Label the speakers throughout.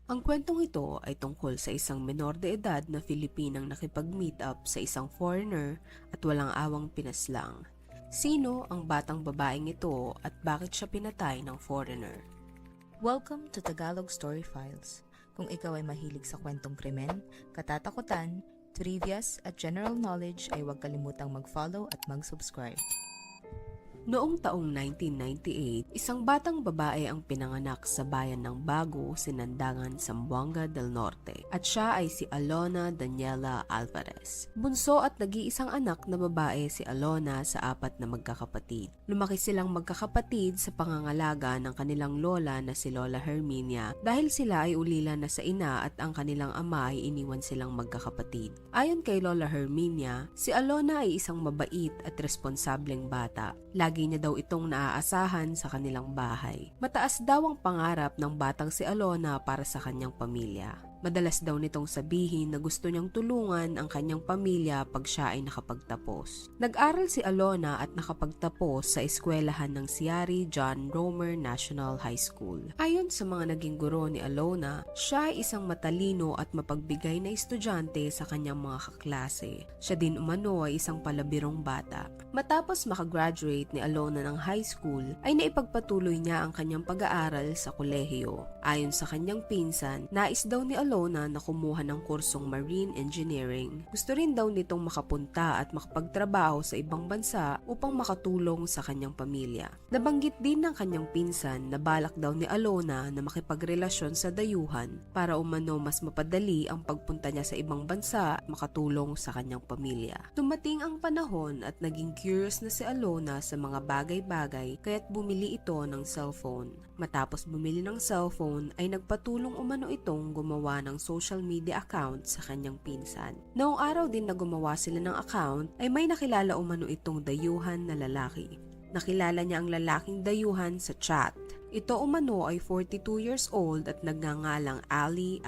Speaker 1: Ang kwentong ito ay tungkol sa isang menor de edad na Filipinang nakipag-meet up sa isang foreigner at walang awang pinaslang. Sino ang batang babaeng ito at bakit siya pinatay ng foreigner?
Speaker 2: Welcome to Tagalog Story Files. Kung ikaw ay mahilig sa kwentong krimen, katatakutan, trivias at general knowledge ay huwag kalimutang mag-follow at mag-subscribe.
Speaker 1: Noong taong 1998, isang batang babae ang pinanganak sa bayan ng Bago, Sinandangan, Zamboanga del Norte at siya ay si Alona Daniela Alvarez. Bunso at nag-iisang anak na babae si Alona sa 4 na magkakapatid. Lumaki silang magkakapatid sa pangangalaga ng kanilang lola na si Lola Herminia dahil sila ay ulila na sa ina at ang kanilang ama ay iniwan silang magkakapatid. Ayon kay Lola Herminia, si Alona ay isang mabait at responsableng bata. Lagi niya daw itong naaasahan sa kanilang bahay. Mataas daw ang pangarap ng batang si Alona para sa kanyang pamilya. Madalas daw nitong sabihin na gusto niyang tulungan ang kanyang pamilya pag siya ay nakapagtapos. Nag-aral si Alona at nakapagtapos sa eskwelahan ng Ciary John Romer National High School. Ayon sa mga naging guro ni Alona, siya ay isang matalino at mapagbigay na estudyante sa kanyang mga kaklase. Siya din umano ay isang palabirong bata. Matapos makagraduate ni Alona ng high school, ay naipagpatuloy niya ang kanyang pag-aaral sa kolehiyo. Ayon sa kanyang pinsan, nais daw ni Alona na kumuha ng kursong marine engineering. Gusto rin daw nitong makapunta at makapagtrabaho sa ibang bansa upang makatulong sa kanyang pamilya. Nabanggit din ng kanyang pinsan na balak daw ni Alona na makipagrelasyon sa dayuhan para umano mas mapadali ang pagpunta niya sa ibang bansa at makatulong sa kanyang pamilya. Dumating ang panahon at naging curious na si Alona sa mga bagay-bagay kaya't bumili ito ng cellphone. Matapos bumili ng cellphone ay nagpatulong umano itong gumawa ng social media account sa kanyang pinsan. Noong araw din na gumawa sila ng account ay may nakilala umano itong dayuhan na lalaki. Nakilala niya ang lalaking dayuhan sa chat. Ito umano ay 42 years old at nagngangalang Ali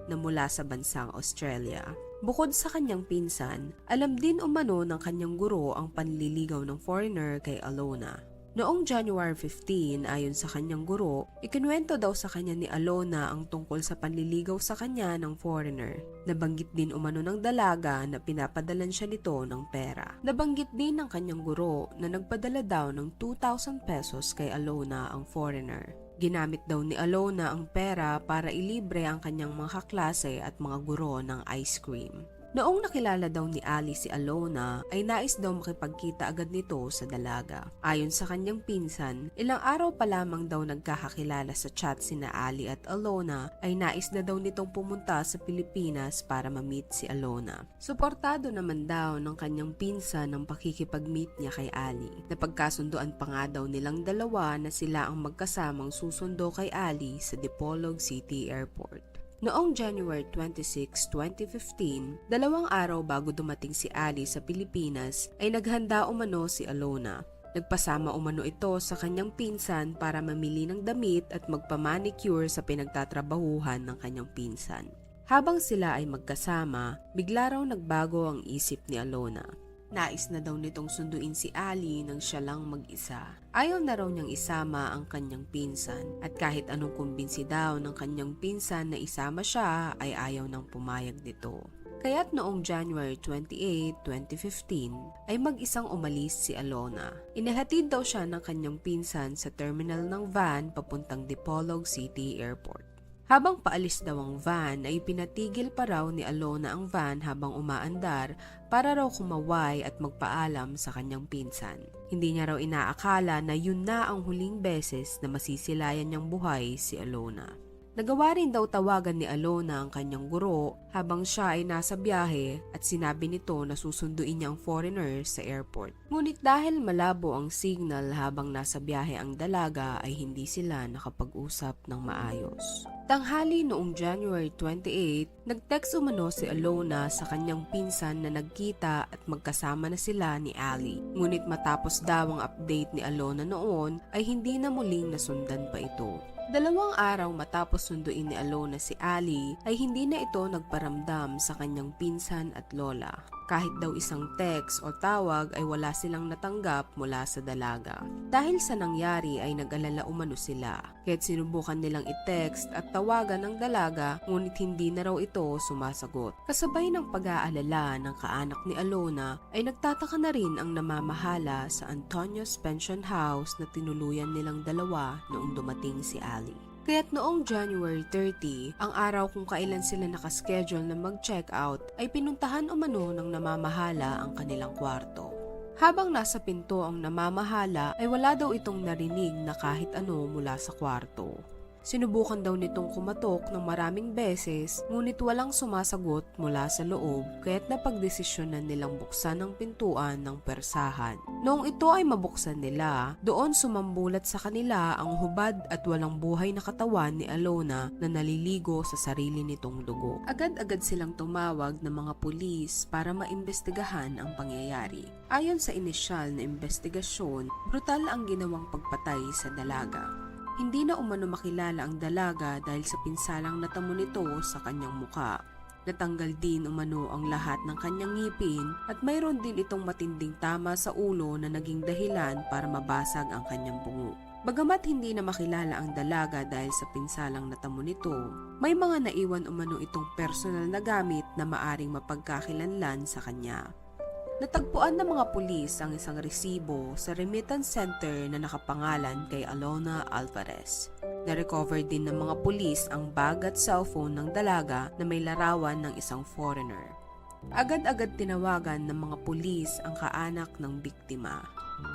Speaker 1: na mula sa bansang Australia. Bukod sa kanyang pinsan, alam din umano ng kanyang guro ang panliligaw ng foreigner kay Alona. Noong January 15, ayon sa kanyang guro, ikinuwento daw sa kanya ni Alona ang tungkol sa panliligaw sa kanya ng foreigner. Nabanggit din umano ng dalaga na pinapadalan siya nito ng pera. Nabanggit din ng kanyang guro na nagpadala daw ng 2,000 pesos kay Alona ang foreigner. Ginamit daw ni Alona ang pera para ilibre ang kanyang mga kaklase at mga guro ng ice cream. Noong nakilala daw ni Ali si Alona, ay nais daw makipagkita agad nito sa dalaga. Ayon sa kanyang pinsan, ilang araw pa lamang daw nagkakakilala sa chat sina Ali at Alona, ay nais na daw nitong pumunta sa Pilipinas para ma-meet si Alona. Suportado naman daw ng kanyang pinsan ang pakikipag-meet niya kay Ali. Napagkasunduan pa nga daw nilang dalawa na sila ang magkasamang susundo kay Ali sa Dipolog City Airport. Noong January 26, 2015, 2 araw bago dumating si Ali sa Pilipinas, ay naghanda umano si Alona. Nagpasama umano ito sa kanyang pinsan para mamili ng damit at magpamanicure sa pinagtatrabahuhan ng kanyang pinsan. Habang sila ay magkasama, bigla raw nagbago ang isip ni Alona. Nais na daw nitong sunduin si Ali nang siya lang mag-isa. Ayaw na raw niyang isama ang kanyang pinsan at kahit anong kumbinsi daw ng kanyang pinsan na isama siya ay ayaw nang pumayag nito. Kaya't noong January 28, 2015 ay mag-isang umalis si Alona. Inihatid daw siya ng kanyang pinsan sa terminal ng van papuntang Dipolog City Airport. Habang paalis daw ang van ay pinatigil pa raw ni Alona ang van habang umaandar para raw kumaway at magpaalam sa kanyang pinsan. Hindi niya raw inaakala na yun na ang huling beses na masisilayan niyang buhay si Alona. Nagawa rin daw tawagan ni Alona ang kanyang guro habang siya ay nasa biyahe at sinabi nito na susunduin niya ang foreigner sa airport. Ngunit dahil malabo ang signal habang nasa biyahe ang dalaga ay hindi sila nakapag-usap ng maayos. Tanghali noong January 28, nag-text umano si Alona sa kanyang pinsan na nagkita at magkasama na sila ni Ali. Ngunit matapos daw ang update ni Alona noon ay hindi na muling nasundan pa ito. 2 araw matapos sunduin ni Alona si Ali ay hindi na ito nagparamdam sa kanyang pinsan at lola. Kahit daw isang text o tawag ay wala silang natanggap mula sa dalaga. Dahil sa nangyari ay nag-alala umano sila, kaya't sinubukan nilang i-text at tawagan ng dalaga ngunit hindi na raw ito sumasagot. Kasabay ng pag-aalala ng kaanak ni Alona ay nagtataka na rin ang namamahala sa Antonio's Pension House na tinuluyan nilang dalawa noong dumating si Ali. Kaya't noong January 30, ang araw kung kailan sila nakaschedule na mag-check out, ay pinuntahan umano ng namamahala ang kanilang kwarto. Habang nasa pinto ang namamahala ay wala daw itong narinig na kahit ano mula sa kwarto. Sinubukan daw nitong kumatok ng maraming beses ngunit walang sumasagot mula sa loob kaya't napagdesisyonan nilang buksan ang pintuan ng persahan. Noong ito ay mabuksan nila, doon sumambulat sa kanila ang hubad at walang buhay na katawan ni Alona na naliligo sa sarili nitong dugo. Agad-agad silang tumawag ng mga pulis para maimbestigahan ang pangyayari. Ayon sa inisyal na investigasyon, brutal ang ginawang pagpatay sa dalaga. Hindi na umano makilala ang dalaga dahil sa pinsalang natamo nito sa kanyang muka. Natanggal din umano ang lahat ng kanyang ngipin at mayroon din itong matinding tama sa ulo na naging dahilan para mabasag ang kanyang bungo. Bagamat hindi na makilala ang dalaga dahil sa pinsalang natamo nito, may mga naiwan umano itong personal na gamit na maaring mapagkakilanlan sa kanya. Natagpuan ng mga pulis ang isang resibo sa remittance center na nakapangalan kay Alona Alvarez. Na-recover din ng mga pulis ang bag at cellphone ng dalaga na may larawan ng isang foreigner. Agad-agad tinawagan ng mga pulis ang kaanak ng biktima.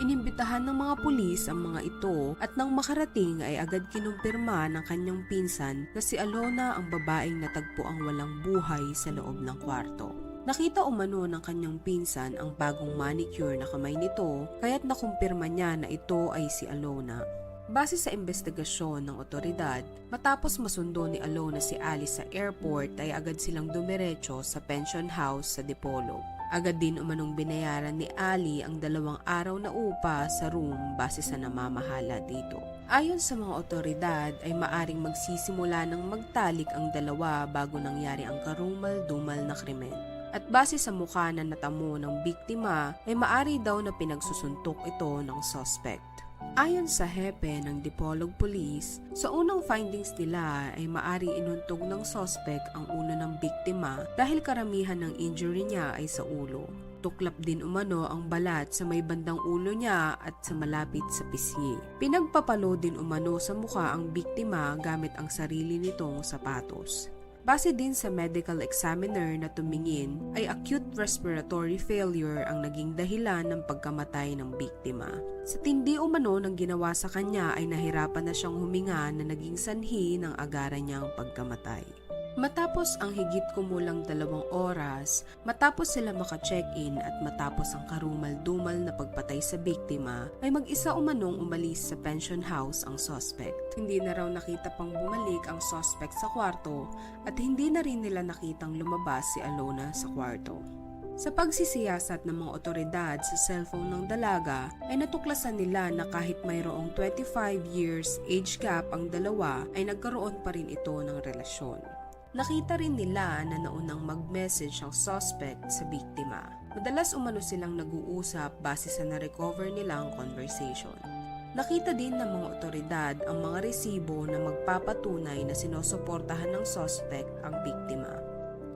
Speaker 1: Inimbitahan ng mga pulis ang mga ito at nang makarating ay agad kinumpirma ng kanyang pinsan na si Alona ang babaeng natagpo ang walang buhay sa loob ng kwarto. Nakita umano ng kanyang pinsan ang bagong manicure na kamay nito kaya't nakumpirma niya na ito ay si Alona. Base sa investigasyon ng otoridad, matapos masundo ni Alona si Alice sa airport ay agad silang dumiretso sa pension house sa Dipolog. Agad din umanong binayaran ni Ali ang 2 araw na upa sa room base sa namamahala dito. Ayon sa mga otoridad ay maaring magsisimula ng magtalik ang dalawa bago nangyari ang karumal-dumal na krimen. At base sa mukha na natamo ng biktima ay maari daw na pinagsusuntok ito ng suspect. Ayon sa hepe ng Dipolog Police, sa unang findings nila ay maari inuntog ng suspect ang ulo ng biktima dahil karamihan ng injury niya ay sa ulo. Tuklap din umano ang balat sa may bandang ulo niya at sa malapit sa pisngi. Pinagpapalo din umano sa mukha ang biktima gamit ang sarili nitong sapatos. Base din sa medical examiner na tumingin ay acute respiratory failure ang naging dahilan ng pagkamatay ng biktima. Sa tindi umano ng ginawa sa kanya ay nahirapan na siyang huminga na naging sanhi ng agaran niyang pagkamatay. Matapos ang higit kumulang 2 oras, matapos sila maka-check-in at matapos ang karumal-dumal na pagpatay sa biktima, ay mag-isa umanong umalis sa pension house ang suspect. Hindi na raw nakita pang bumalik ang suspect sa kwarto at hindi na rin nila nakitang lumabas si Alona sa kwarto. Sa pagsisiyasat ng mga otoridad sa cellphone ng dalaga, ay natuklasan nila na kahit mayroong 25 years age gap ang dalawa, ay nagkaroon pa rin ito ng relasyon. Nakita rin nila na naunang mag-message ang suspect sa biktima. Madalas umano silang nag-uusap base sa na-recover nilang conversation. Nakita din ng mga otoridad ang mga resibo na magpapatunay na sinusuportahan ng suspect ang biktima.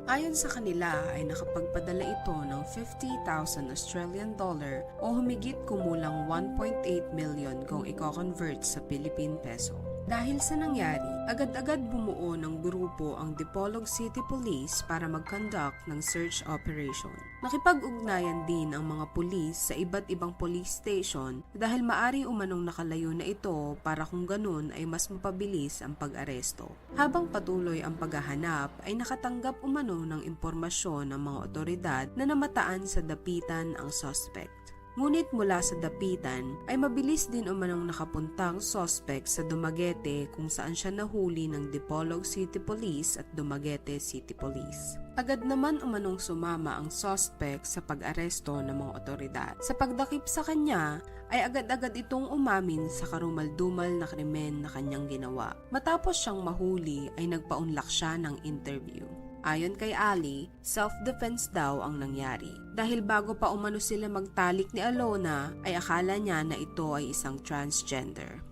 Speaker 1: Ayon sa kanila ay nakapagpadala ito ng 50,000 Australian dollar o humigit kumulang 1.8 million kung i-convert sa Philippine peso. Dahil sa nangyari, agad-agad bumuo ng grupo ang Dipolog City Police para mag-conduct ng search operation. Nakipag-ugnayan din ang mga pulis sa iba't ibang police station dahil maari umanong nakalayo na ito para kung ganun ay mas mapabilis ang pag-aresto. Habang patuloy ang paghahanap ay nakatanggap umano ng impormasyon ng mga otoridad na namataan sa dapitan ang suspect. Ngunit mula sa dapitan ay mabilis din umanong nakapuntang suspect sa Dumaguete kung saan siya nahuli ng Dipolog City Police at Dumaguete City Police. Agad naman umanong sumama ang suspect sa pag-aresto ng mga otoridad. Sa pagdakip sa kanya ay agad-agad itong umamin sa karumal-dumal na krimen na kanyang ginawa. Matapos siyang mahuli ay nagpaunlak siya ng interview. Ayon kay Ali, self-defense daw ang nangyari. Dahil bago pa umano sila magtalik ni Alona, ay akala niya na ito ay isang transgender.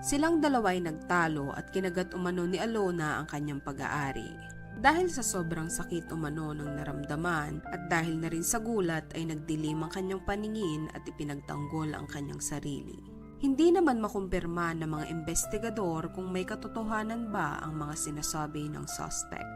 Speaker 1: Silang dalawa ay nagtalo at kinagat umano ni Alona ang kanyang pag-aari. Dahil sa sobrang sakit umano ng naramdaman at dahil na rin sa gulat ay nagdilim ang kanyang paningin at ipinagtanggol ang kanyang sarili. Hindi naman makumpirma ng mga investigador kung may katotohanan ba ang mga sinasabi ng suspect.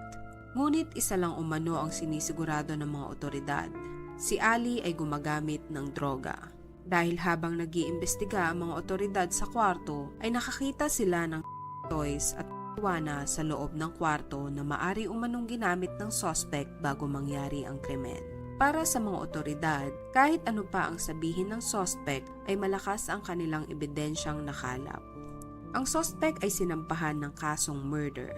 Speaker 1: Ngunit isa lang umano ang sinisigurado ng mga otoridad. Si Ali ay gumagamit ng droga. Dahil habang nag-iimbestiga ang mga otoridad sa kwarto, ay nakakita sila ng toys at marijuana sa loob ng kwarto na maari umanong ginamit ng suspect bago mangyari ang krimen. Para sa mga otoridad, kahit ano pa ang sabihin ng suspect ay malakas ang kanilang ebidensyang nakalap. Ang suspect ay sinampahan ng kasong murder.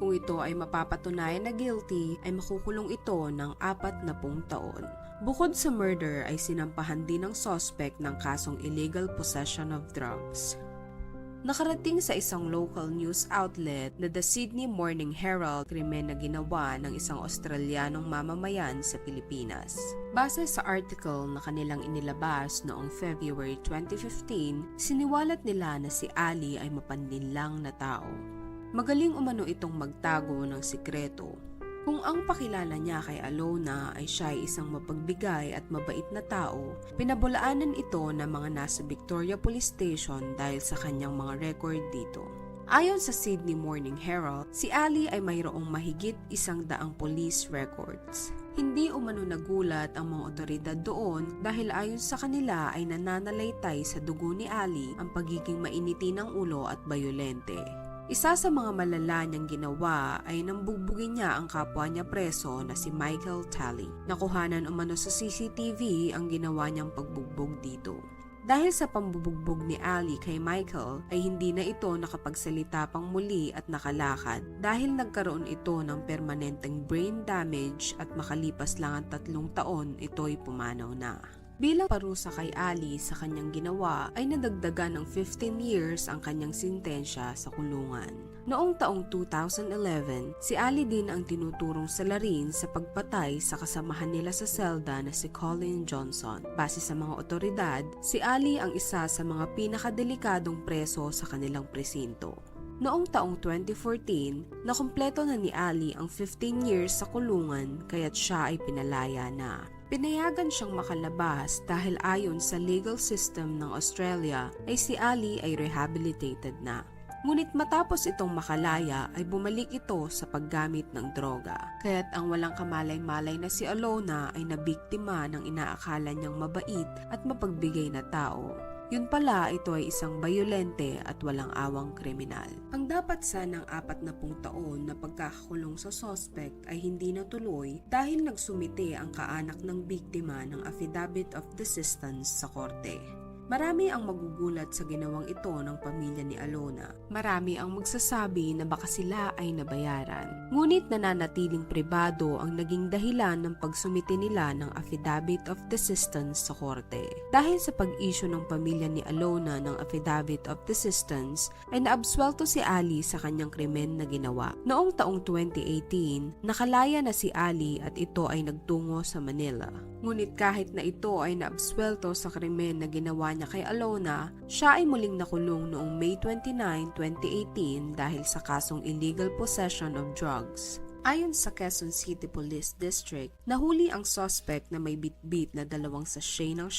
Speaker 1: Kung ito ay mapapatunayan na guilty, ay makukulong ito ng 40 taon. Bukod sa murder ay sinampahan din ng suspect ng kasong illegal possession of drugs. Nakarating sa isang local news outlet na The Sydney Morning Herald krimen na ginawa ng isang Australianong mamamayan sa Pilipinas. Base sa article na kanilang inilabas noong February 2015, siniwalat nila na si Ali ay mapanlinlang na tao. Magaling umano itong magtago ng sikreto. Kung ang pakilala niya kay Alona ay siya ay isang mapagbigay at mabait na tao, pinabulaanan ito ng mga nasa Victoria Police Station dahil sa kanyang mga record dito. Ayon sa Sydney Morning Herald, si Ali ay mayroong mahigit 100 police records. Hindi umano nagulat ang mga otoridad doon dahil ayon sa kanila ay nananalaytay sa dugo ni Ali ang pagiging mainiti ng ulo at bayolente. Isa sa mga malala niyang ginawa ay nambugbugin niya ang kapwa niya preso na si Michael Talley. Nakuhanan umano sa CCTV ang ginawa niyang pagbugbog dito. Dahil sa pambubugbog ni Ali kay Michael ay hindi na ito nakapagsalita pang muli at nakalakad dahil nagkaroon ito ng permanenteng brain damage at makalipas lang ang 3 taon ito'y pumanaw na. Bilang parusa kay Ali sa kanyang ginawa ay nadagdagan ng 15 years ang kanyang sintensya sa kulungan. Noong taong 2011, si Ali din ang tinuturong salarin sa pagpatay sa kasamahan nila sa selda na si Colin Johnson. Base sa mga otoridad, si Ali ang isa sa mga pinakadelikadong preso sa kanilang presinto. Noong taong 2014, nakumpleto na ni Ali ang 15 years sa kulungan kaya't siya ay pinalaya na. Pinayagan siyang makalabas dahil ayon sa legal system ng Australia ay si Ali ay rehabilitated na. Ngunit matapos itong makalaya ay bumalik ito sa paggamit ng droga. Kaya't ang walang kamalay-malay na si Alona ay nabiktima ng inaakala niyang mabait at mapagbigay na tao. Yun pala, ito ay isang bayolente at walang awang kriminal. Ang dapat sanang 40 taon na pagkakakulong sa suspect ay hindi natuloy dahil nagsumite ang kaanak ng biktima ng affidavit of desistance sa korte. Marami ang magugulat sa ginawang ito ng pamilya ni Alona. Marami ang magsasabi na baka sila ay nabayaran. Ngunit nananatiling pribado ang naging dahilan ng pagsumite nila ng affidavit of desistance sa korte. Dahil sa pag-issue ng pamilya ni Alona ng affidavit of desistance, ay naabsuelto si Ali sa kanyang krimen na ginawa. Noong taong 2018, nakalaya na si Ali at ito ay nagtungo sa Manila. Ngunit kahit na ito ay naabsuelto sa krimen na ginawa niya kay Alona, siya ay muling nakulong noong May 29, 2018 dahil sa kasong illegal possession of drugs. Ayon sa Quezon City Police District, nahuli ang suspect na may bitbit na 2 sachet ng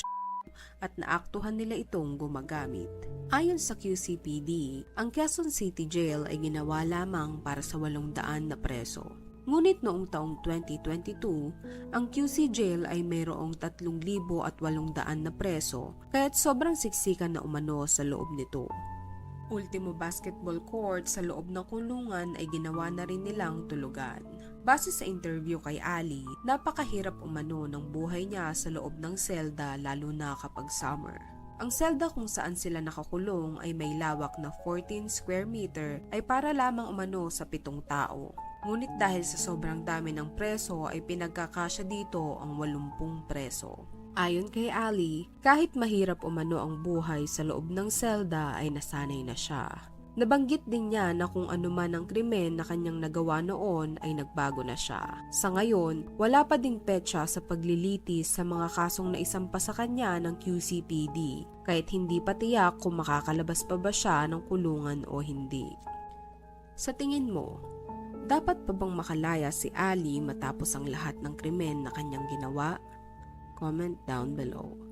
Speaker 1: at naaktuhan nila itong gumagamit. Ayon sa QCPD, ang Quezon City Jail ay ginawa lamang para sa 800 na preso. Ngunit noong taong 2022, ang QC Jail ay mayroong 3,800 na preso, kaya't sobrang siksikan na umano sa loob nito. ultimo basketball court sa loob ng kulungan ay ginawa na rin nilang tulugan. Base sa interview kay Ali, napakahirap umano ng buhay niya sa loob ng selda lalo na kapag summer. Ang selda kung saan sila nakakulong ay may lawak na 14 square meter ay para lamang umano sa 7 tao. Ngunit dahil sa sobrang dami ng preso ay pinagkakasya dito ang 80 preso. Ayon kay Ali, kahit mahirap umano ang buhay sa loob ng selda ay nasanay na siya. Nabanggit din niya na kung ano man ang krimen na kanyang nagawa noon ay nagbago na siya. Sa ngayon, wala pa ding petsa sa paglilitis sa mga kasong naisampa sa kanya ng QCPD, kahit hindi pa tiyak kung makakalabas pa ba siya ng kulungan o hindi. Sa tingin mo, dapat pa bang makalaya si Ali matapos ang lahat ng krimen na kanyang ginawa? Comment down below.